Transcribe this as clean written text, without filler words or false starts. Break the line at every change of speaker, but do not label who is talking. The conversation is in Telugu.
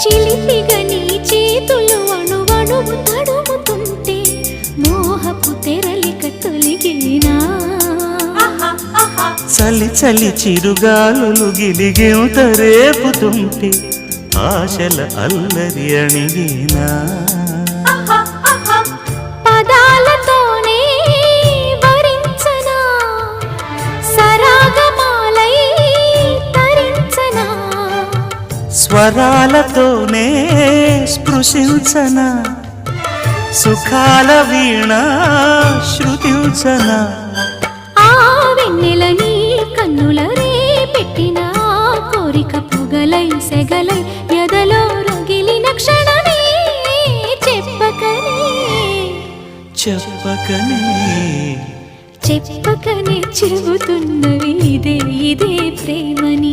చిలిపిగా నీ చేతులు అణువణువు తడుముతుంటే మోహపు తెరలిక తొలిగేనా
చలి చలి చిరుగాలులు గిలిగింత రేపుతుంటే ఆశల అల్లరి అణిగేనా
పదాలతోనే వరించనా సరాగమాలై తరించనా
స్వరాలతోనే స్పృశించనా సుఖాల వీణ శృతించనా
ఆ వెన్నెల నీ కన్నుల రే పెట్టిన కోరిక పొగలై సెగలై ఎదలో రగిలిన క్షణమే చెప్పకనే
చెప్పకనే
చెప్పకనే చెబుతున్నవి ఇదే ఇదే ప్రేమని